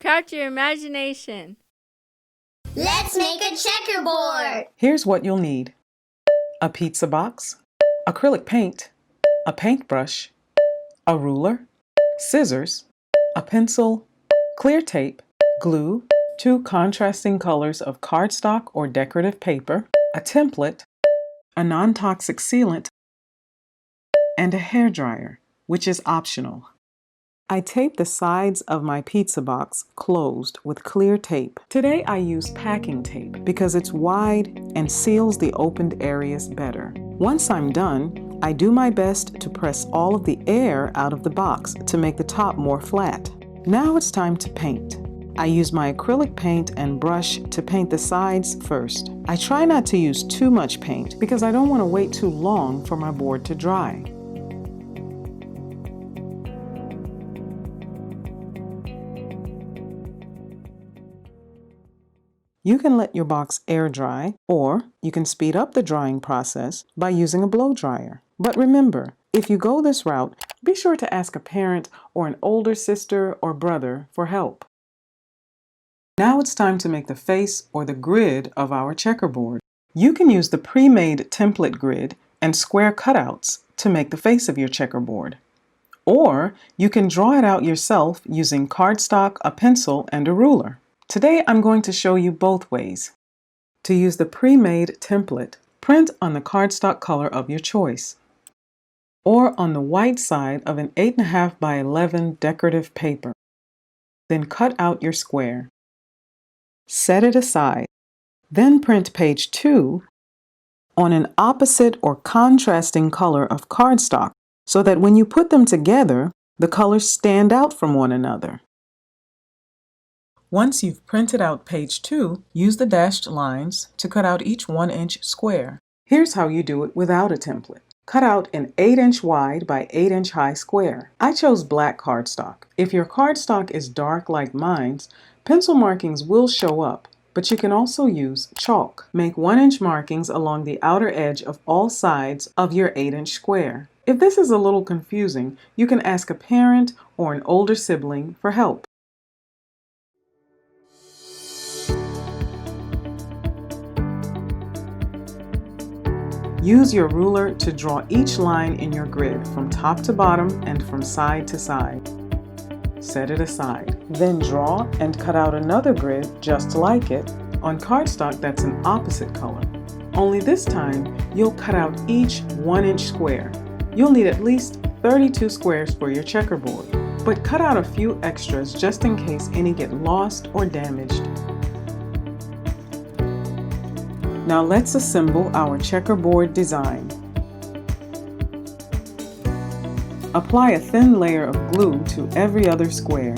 Craft your imagination. Let's make a checkerboard! Here's what you'll need: a pizza box, acrylic paint, a paintbrush, a ruler, scissors, a pencil, clear tape, glue, 2 contrasting colors of cardstock or decorative paper, a template, a non-toxic sealant, and a hairdryer, which is optional. I tape the sides of my pizza box closed with clear tape. Today I use packing tape because it's wide and seals the opened areas better. Once I'm done, I do my best to press all of the air out of the box to make the top more flat. Now it's time to paint. I use my acrylic paint and brush to paint the sides first. I try not to use too much paint because I don't want to wait too long for my board to dry. You can let your box air dry, or you can speed up the drying process by using a blow dryer. But remember, if you go this route, be sure to ask a parent or an older sister or brother for help. Now it's time to make the face or the grid of our checkerboard. You can use the pre-made template grid and square cutouts to make the face of your checkerboard. Or you can draw it out yourself using cardstock, a pencil, and a ruler. Today I'm going to show you both ways. To use the pre-made template, print on the cardstock color of your choice, or on the white side of an 8.5 by 11 decorative paper. Then cut out your square. Set it aside. Then print page 2 on an opposite or contrasting color of cardstock so that when you put them together, the colors stand out from one another. Once you've printed out page 2, use the dashed lines to cut out each 1-inch square. Here's how you do it without a template. Cut out an 8-inch wide by 8-inch high square. I chose black cardstock. If your cardstock is dark like mine's, pencil markings will show up, but you can also use chalk. Make 1-inch markings along the outer edge of all sides of your 8-inch square. If this is a little confusing, you can ask a parent or an older sibling for help. Use your ruler to draw each line in your grid from top to bottom and from side to side. Set it aside. Then draw and cut out another grid just like it on cardstock that's an opposite color. Only this time, you'll cut out each 1-inch square. You'll need at least 32 squares for your checkerboard, but cut out a few extras just in case any get lost or damaged. Now let's assemble our checkerboard design. Apply a thin layer of glue to every other square.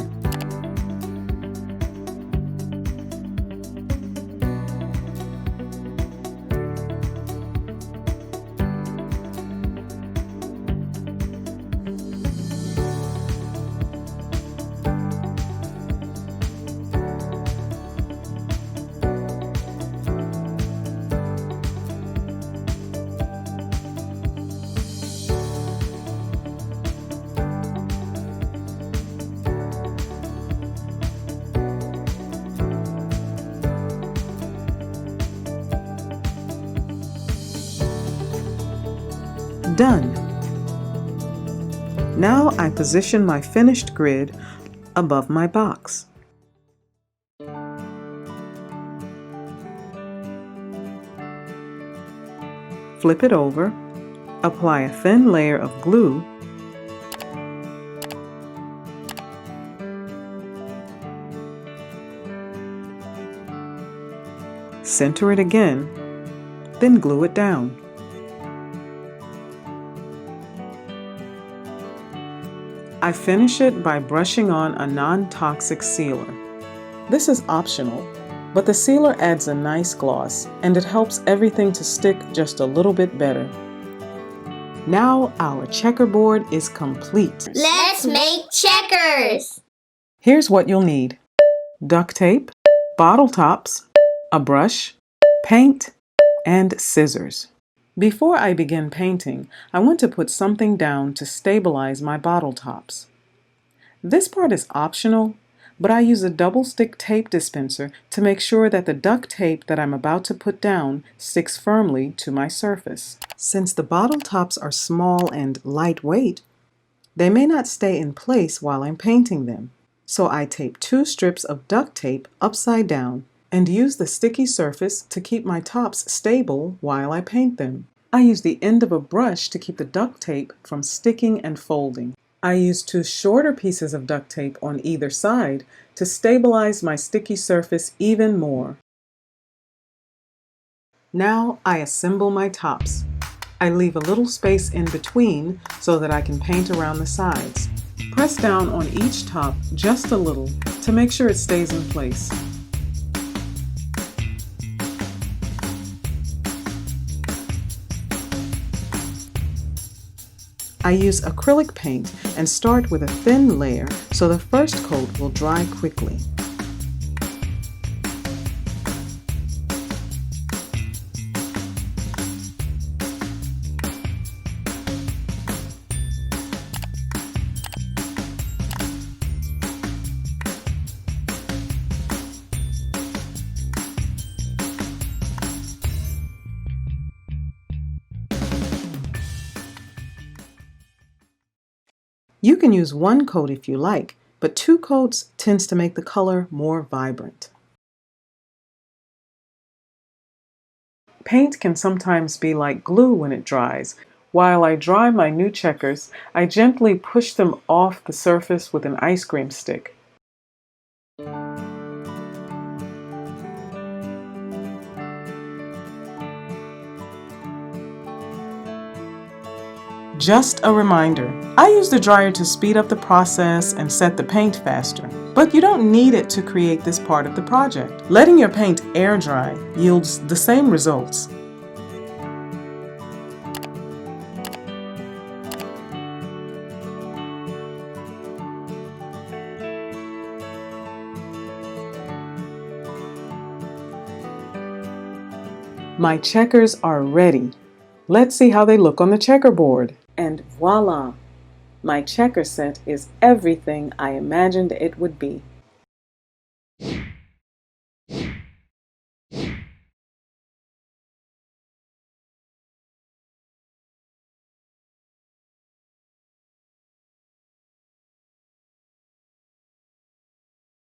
Done. Now I position my finished grid above my box. Flip it over, apply a thin layer of glue, center it again, then glue it down. I finish it by brushing on a non-toxic sealer. This is optional, but the sealer adds a nice gloss and it helps everything to stick just a little bit better. Now our checkerboard is complete. Let's make checkers! Here's what you'll need: duct tape, bottle tops, a brush, paint, and scissors. Before I begin painting, I want to put something down to stabilize my bottle tops. This part is optional, but I use a double stick tape dispenser to make sure that the duct tape that I'm about to put down sticks firmly to my surface. Since the bottle tops are small and lightweight, they may not stay in place while I'm painting them. So I tape 2 strips of duct tape upside down and use the sticky surface to keep my tops stable while I paint them. I use the end of a brush to keep the duct tape from sticking and folding. I use 2 shorter pieces of duct tape on either side to stabilize my sticky surface even more. Now I assemble my tops. I leave a little space in between so that I can paint around the sides. Press down on each top just a little to make sure it stays in place. I use acrylic paint and start with a thin layer so the first coat will dry quickly. You can use 1 coat if you like, but 2 coats tends to make the color more vibrant. Paint can sometimes be like glue when it dries. While I dry my new checkers, I gently push them off the surface with an ice cream stick. Just a reminder, I use the dryer to speed up the process and set the paint faster, but you don't need it to create this part of the project. Letting your paint air dry yields the same results. My checkers are ready. Let's see how they look on the checkerboard. And voila! My checker set is everything I imagined it would be.